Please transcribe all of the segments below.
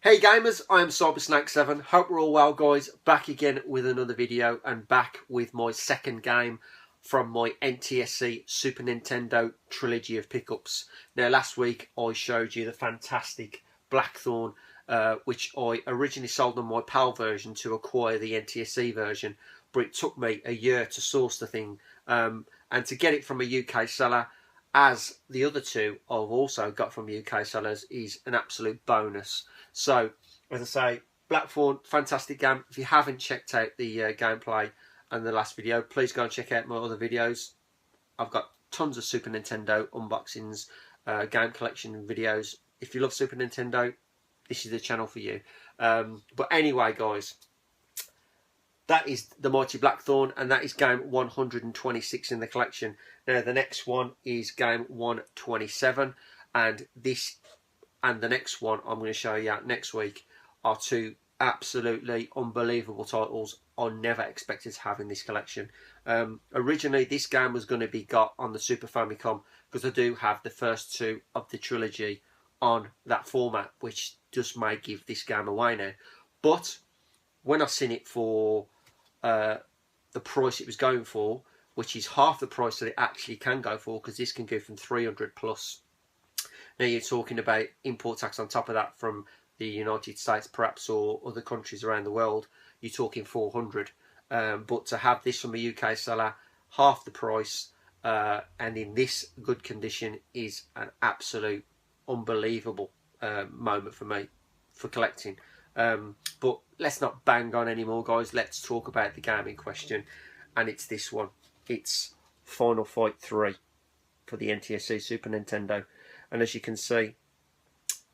Hey gamers, I am Cybersnake7. Hope we're all well, guys. Back again with another video and back with my second game from my NTSC Super Nintendo trilogy of pickups. Now, last week I showed you the fantastic Blackthorn, which I originally sold on my PAL version to acquire the NTSC version, but it took me a year to source the thing, and to get it from a UK seller, as the other two I've also got from UK sellers, is an absolute bonus. So, as I say, Blackthorn, fantastic game. If you haven't checked out the gameplay and the last video, please go and check out my other videos. I've got tons of Super Nintendo unboxings, game collection videos. If you love Super Nintendo, this is the channel for you. But anyway, guys, that is the Mighty Blackthorn, and that is game 126 in the collection. Now, the next one is game 127, and this and the next one I'm going to show you next week are two absolutely unbelievable titles I never expected to have in this collection. Originally, this game was going to be got on the Super Famicom, because I do have the first two of the trilogy on that format, which just may give this game away now. But when I seen it for the price it was going for, which is half the price that it actually can go for, because this can go from 300 plus. Now you're talking about import tax on top of that from the United States, perhaps, or other countries around the world. You're talking 400. But to have this from a UK seller, half the price, and in this good condition, is an absolute unbelievable moment for me for collecting. But let's not bang on anymore, guys. Let's talk about the game in question, and it's this one. It's Final Fight 3 for the NTSC Super Nintendo, and as you can see,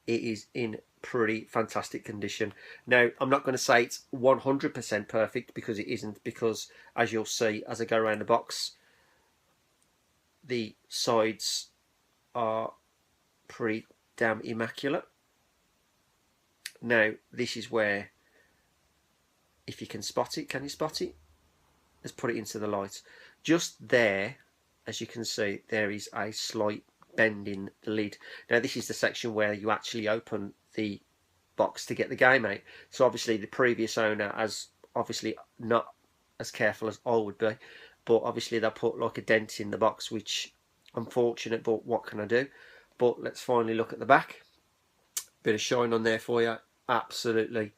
it is in pretty fantastic condition. Now, I'm not going to say it's 100% perfect, because it isn't, because as you'll see as I go around the box, the sides are pretty damn immaculate. Now, this is where, if you can spot it, can you spot it? Let's put it into the light. Just there, as you can see, there is a slight bend in the lid. Now, this is the section where you actually open the box to get the game out. So obviously the previous owner has obviously not as careful as I would be, but obviously they put like a dent in the box, which unfortunate, but what can I do? But let's finally look at the back. Bit of shine on there for you. Absolutely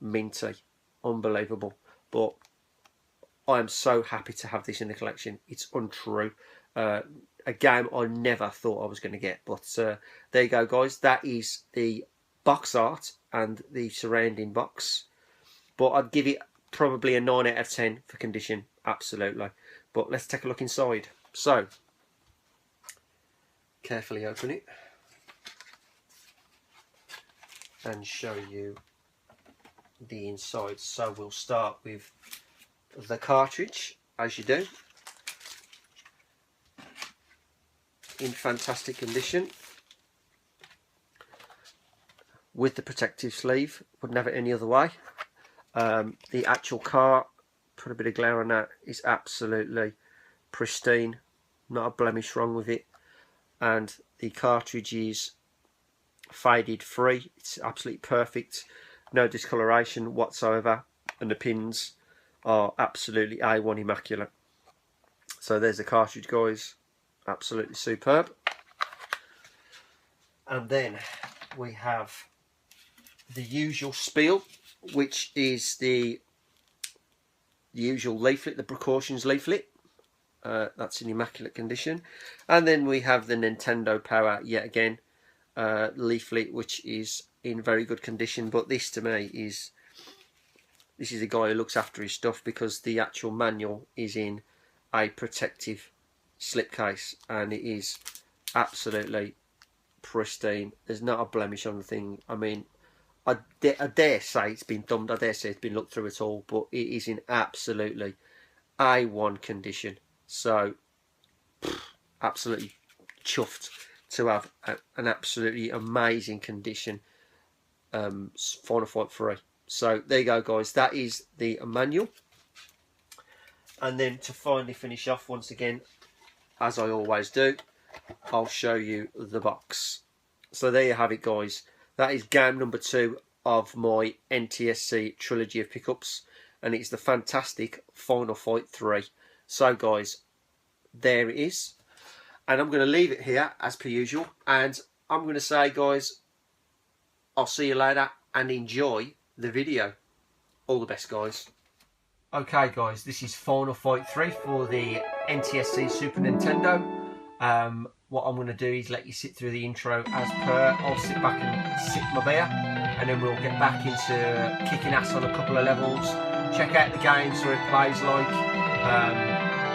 minty, unbelievable. But I am so happy to have this in the collection. It's untrue. A game I never thought I was going to get. But there you go, guys. That is the box art and the surrounding box. But I'd give it probably a 9 out of 10 for condition. Absolutely. But let's take a look inside. So, carefully open it and show you the inside. So we'll start with the cartridge, as you do, in fantastic condition with the protective sleeve. Wouldn't have it any other way. The actual cart, put a bit of glare on that, is absolutely pristine, not a blemish wrong with it, and the cartridge is faded free. It's absolutely perfect, no discoloration whatsoever, and the pins are absolutely A1 immaculate. So there's the cartridge, guys, absolutely superb. And then we have the usual spiel, which is the usual leaflet, the precautions leaflet. That's in immaculate condition. And then we have the Nintendo Power, yet again, leaflet, which is in very good condition. But this, to me, is a guy who looks after his stuff, because the actual manual is in a protective slipcase, and it is absolutely pristine. There's not a blemish on the thing. I mean, I dare say it's been thumbed, I dare say it's been looked through at all, but it is in absolutely A1 condition. So, absolutely chuffed to have an absolutely amazing condition Final Fight 3. So there you go, guys. That is the manual. And then to finally finish off, once again, as I always do, I'll show you the box. So there you have it, guys. That is game number 2 of my NTSC trilogy of pickups, and it's the fantastic Final Fight 3. So guys, there it is, and I'm going to leave it here as per usual, and I'm going to say, guys, I'll see you later and enjoy the video. All the best, guys. Okay guys, this is Final Fight 3 for the NTSC Super Nintendo. What I'm going to do is let you sit through the intro as per. I'll sit back and sip my beer, and then we'll get back into kicking ass on a couple of levels, check out the game, see what it plays like,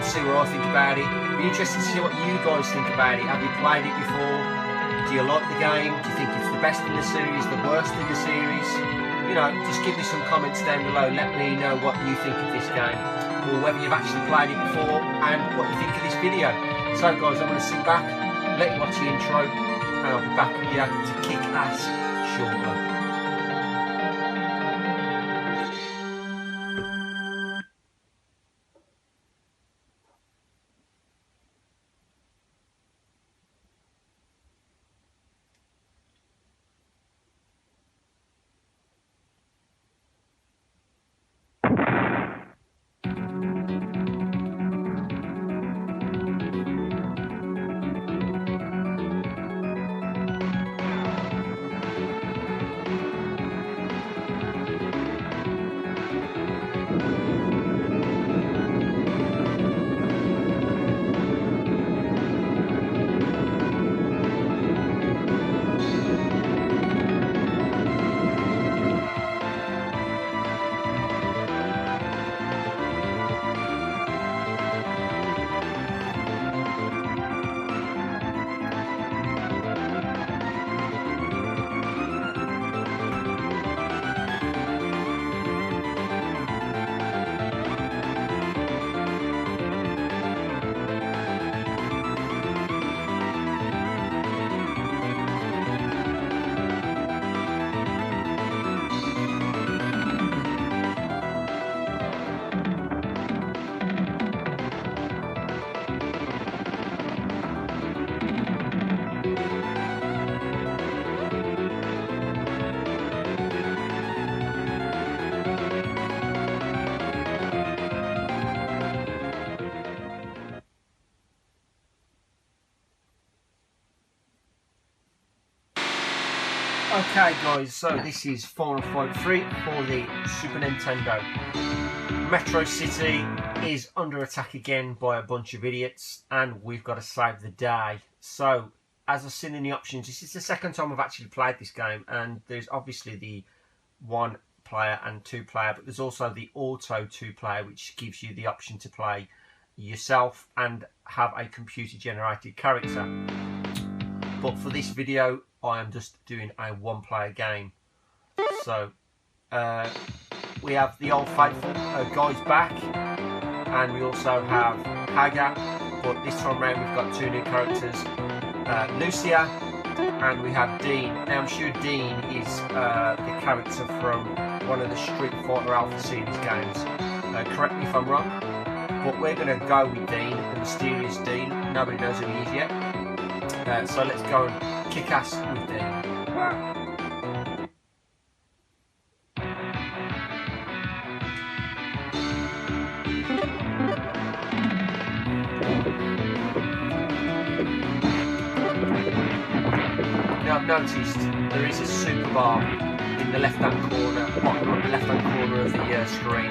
see what I think about it. Be interested to see what you guys think about it. Have you played it before? Do you like the game? Do you think it's the best in the series, the worst in the series? You know, just give me some comments down below. Let me know what you think of this game, or whether you've actually played it before and what you think of this video. So guys, I'm going to sit back, let you watch the intro, and I'll be back with you to kick ass shortly. Okay guys, so this is Final Fight 3 for the Super Nintendo. Metro City is under attack again by a bunch of idiots, and we've got to save the day. So, as I've seen in the options, this is the second time I've actually played this game, and there's obviously the 1 player and 2 player, but there's also the auto 2 player, which gives you the option to play yourself and have a computer generated character. But for this video, I am just doing a 1 player game. So we have the old faithful guys back, and we also have Haga, but this time round we've got 2 new characters, Lucia, and we have Dean. Now I'm sure Dean is the character from one of the Street Fighter Alpha series games. Correct me if I'm wrong, but we're going to go with Dean, the mysterious Dean. Nobody knows who he is yet. So let's go and kick ass with Dean. Now I've noticed there is a super bar in the left hand corner, bottom of the left hand corner of the screen.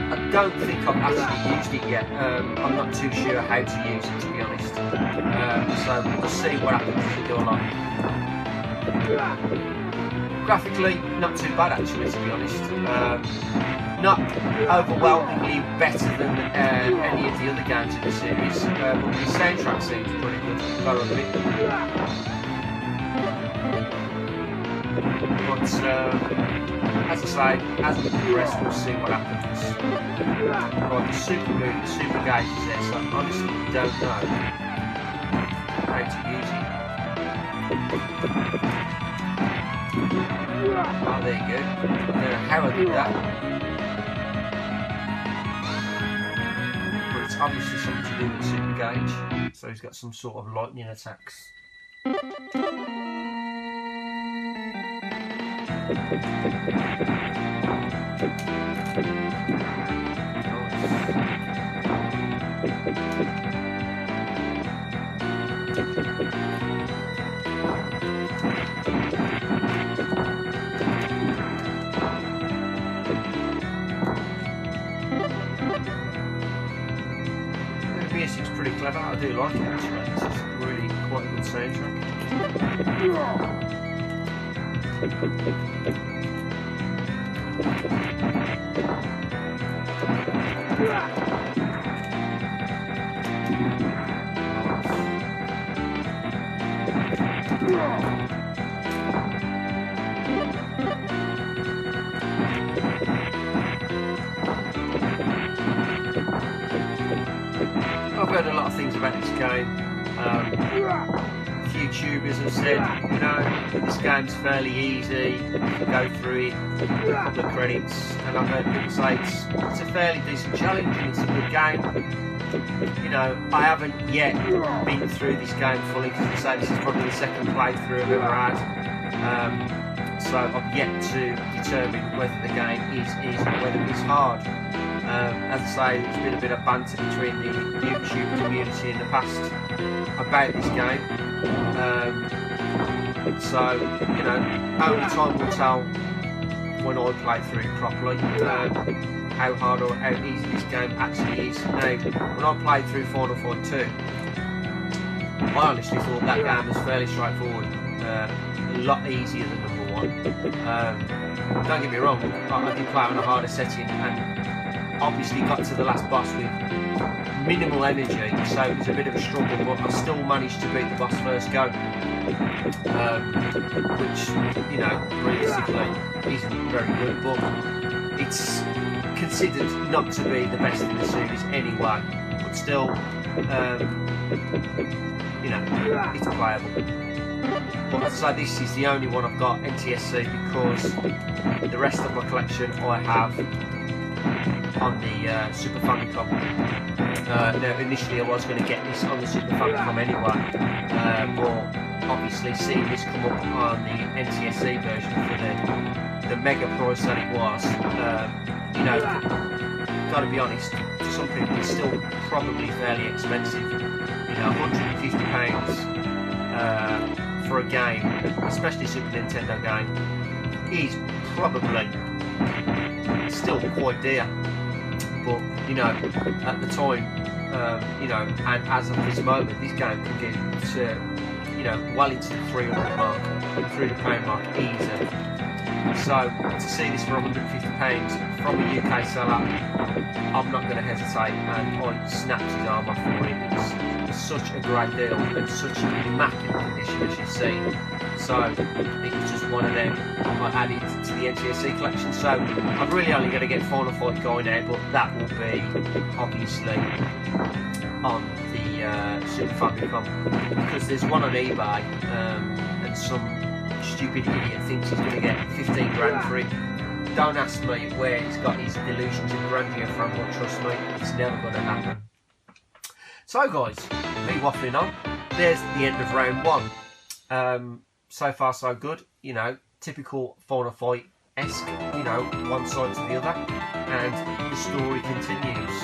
I don't think I've actually used it yet. I'm not too sure how to use it, to be honest. So we'll see what happens as we go along. Graphically, not too bad actually, to be honest. Not overwhelmingly better than any of the other games in the series, but the soundtrack seems pretty good. But as I say, as we progress, we'll see what happens. Right, the super move, the super gauge is there, so I honestly don't know how to use it. Oh, there you go. I don't know how I did that. But it's obviously something to do with the super gauge. So he's got some sort of lightning attacks. Music's pretty clever. I do like it actually. It's just really quite a good soundtrack. I've heard a lot of things about this game. A few YouTubers have said, you know, this game's fairly easy, you can go through it, a couple of credits, and I've heard people say it's a fairly decent challenge and it's a good game. You know, I haven't yet been through this game fully, because as I say, this is probably the second playthrough I've ever had. So I've yet to determine whether the game is easy or whether it's hard. As I say, there's been a bit of banter between the YouTube community in the past about this game. So, you know, only time will tell when I play through it properly, how hard or how easy this game actually is. Now, when I played through Final Fight 2, I honestly thought that game was fairly straightforward, a lot easier than number 1. Don't get me wrong, I did play on a harder setting and obviously got to the last boss with minimal energy, so it was a bit of a struggle, but I still managed to beat the boss first go, which, you know, realistically isn't very good, but it's considered not to be the best in the series anyway, but still, you know, it's playable. But as I say, this is the only one I've got NTSC, because the rest of my collection I have on the Super Famicom. Now, initially I was going to get this on the Super Famicom anyway, but obviously seeing this come up on the NTSC version for the mega price that it was, you know, gotta be honest, to some people it's still probably fairly expensive. You know, £150 for a game, especially a Super Nintendo game, is probably still quite dear. But, you know, at the time, you know, and as of this moment, this game can get to, you know, well into the £300 mark, £300 mark easy. So to see this for £150 from a UK seller, I'm not going to hesitate, and I snapped his arm off for it. It's such a great deal and such immaculate condition as you've seen. So it was just one of them I added to the NTSC collection. So I'm really only going to get Final Fight going now, but that will be obviously on the Super Famicom, because there's one on eBay, and some stupid idiot thinks he's going to get 15 grand for it. Don't ask me where he's got his delusions of grandeur from, but trust me, it's never going to happen. So guys, me waffling on, there's the end of round 1. So far so good, you know, typical Final Fight-esque, you know, one side to the other, and the story continues.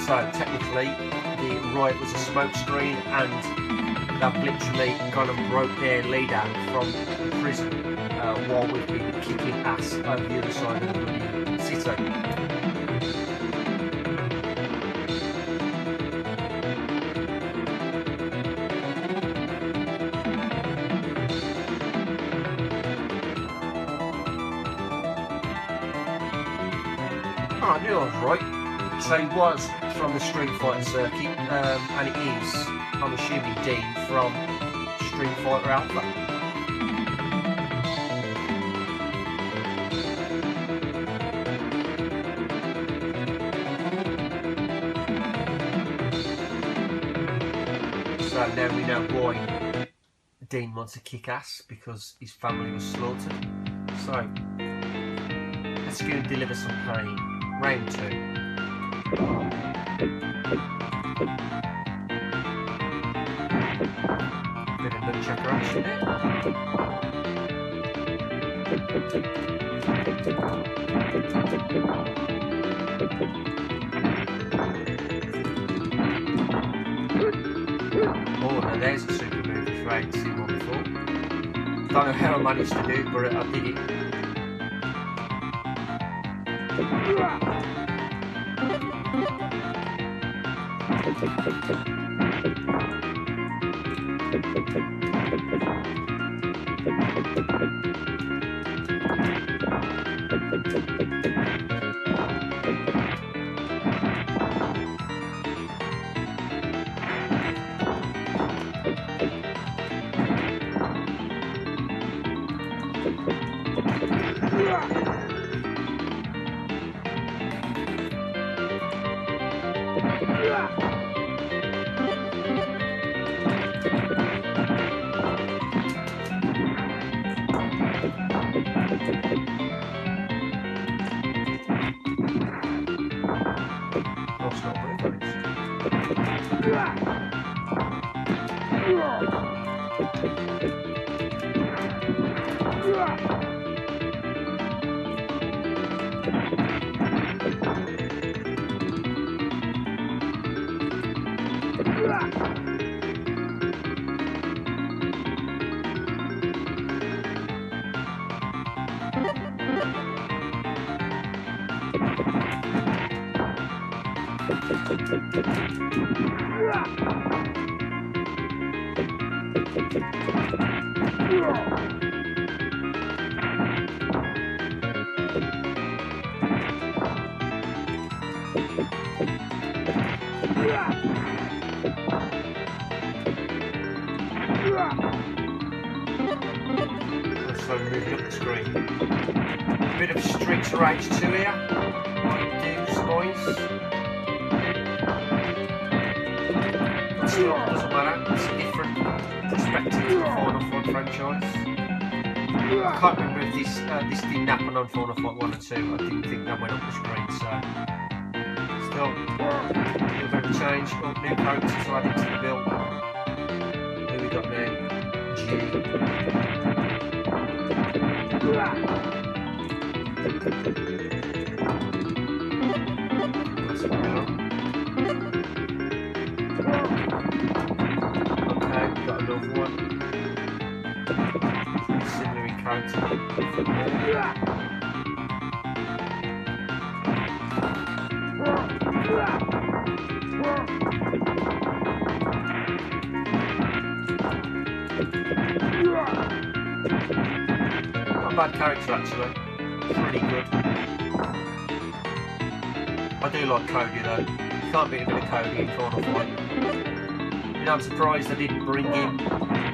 So technically, the right was a smoke screen, and they've literally gone and broke their leader from the prison while we've been kicking ass over the other side of the city. I knew I was right. So he was from the Street Fighter circuit, and it is, I'm assuming, Dean from Street Fighter Alpha. So now we know why Dean wants to kick ass, because his family was slaughtered. So let's go and deliver some pain. Round 2. checker action there. Oh, now there's a super move if I hadn't seen one before. Don't know how I managed to do it, but I did it. That's not very nice. So moving up the screen. A bit of Street Rage 2 here. What do, boys? But still, doesn't matter. It's a different perspective to the Final Fight franchise. I can't remember if this didn't happen on Final Fight 1 or 2. I didn't think that went up the screen, so still a little bit of a change. Oh, new characters to add into the build. Who we got now? G. That's what we're on. Okay, we've got another one. Similar in character. Not a bad character actually, pretty good. I do like Cody though, you can't beat a bit of Cody in Final Fight. You know, I'm surprised they didn't bring him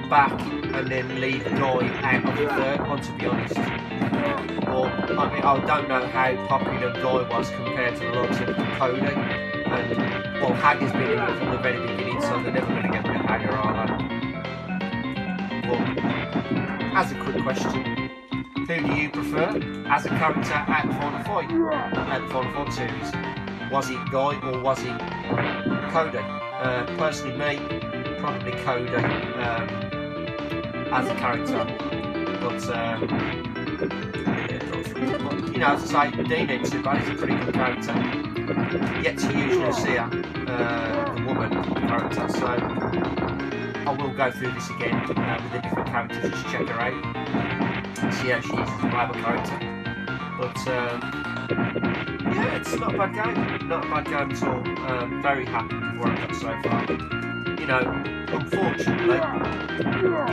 back and then leave the guy out of the third one, to be honest. But I mean, I don't know how popular the guy was compared to the likes of Cody. And well, Hager's been in it from the very beginning, so they're never going to get rid of Hager, are they? But as a quick question, who do you prefer as a character at Final Fight? At the Final Fight series? Was it Guy or was it Cody? Personally, me, probably Cody as a character. But you know, as I say, Dean Etsuba is a pretty good character. Yet to usually see her, the woman character, so I will go through this again with the different characters, just check her out, see how she is as a playable character. But yeah, it's not a bad game, not a bad game at all. Very happy with what I've got so far. You know, unfortunately,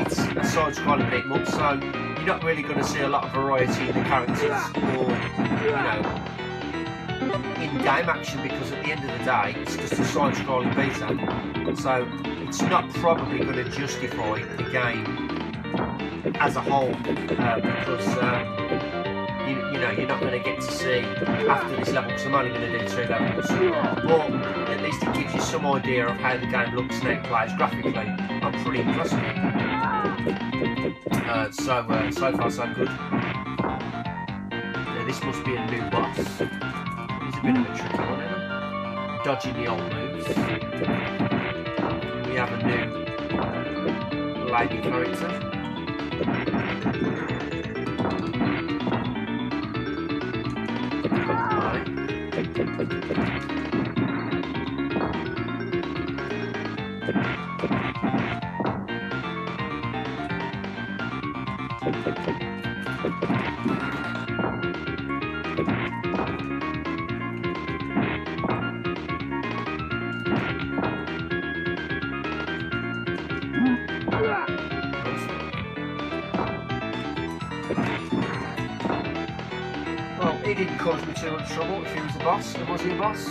it's a side-scrolling beat 'em up, so you're not really going to see a lot of variety in the characters, or you know, in-game action, because at the end of the day it's just a side-scrolling beat-up, so it's not probably going to justify the game as a whole, because you know, you're not going to get to see after this level, because I'm only going to do 2 levels, but at least it gives you some idea of how the game looks and how it plays graphically. I'm pretty impressed with it. So far so good. Now this must be a new boss. It's a bit of a tricky one, isn't it? Dodging the old moves. We have a new play new character. Well, he didn't cause me too much trouble if he was the boss. Was he a boss?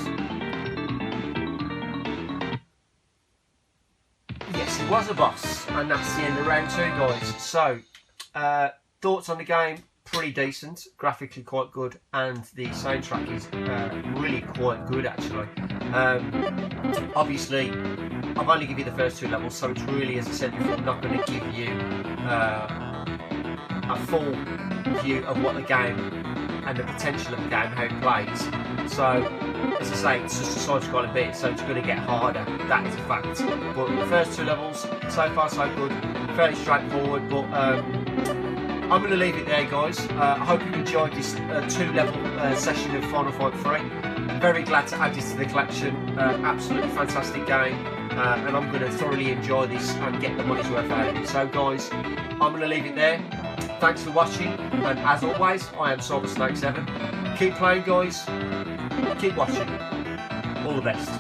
Yes, he was a boss. And that's the end of round 2, guys. So, thoughts on the game? Pretty decent. Graphically quite good. And the soundtrack is really quite good, actually. Obviously, I've only given you the first 2 levels, so it's really, as I said before, not going to give you a full view of what the game and the potential of the game, how it plays. So, as I say, it's just a side-scrolling bit, so it's going to get harder. That is a fact. But the first 2 levels, so far so good, fairly straightforward. But I'm going to leave it there, guys. I hope you enjoyed this 2-level session of Final Fight 3. Very glad to add this to the collection. Absolutely fantastic game. And I'm going to thoroughly enjoy this and get the money's worth out of it. So guys, I'm going to leave it there. Thanks for watching, and as always, I am snes7. Keep playing, guys. Keep watching. All the best.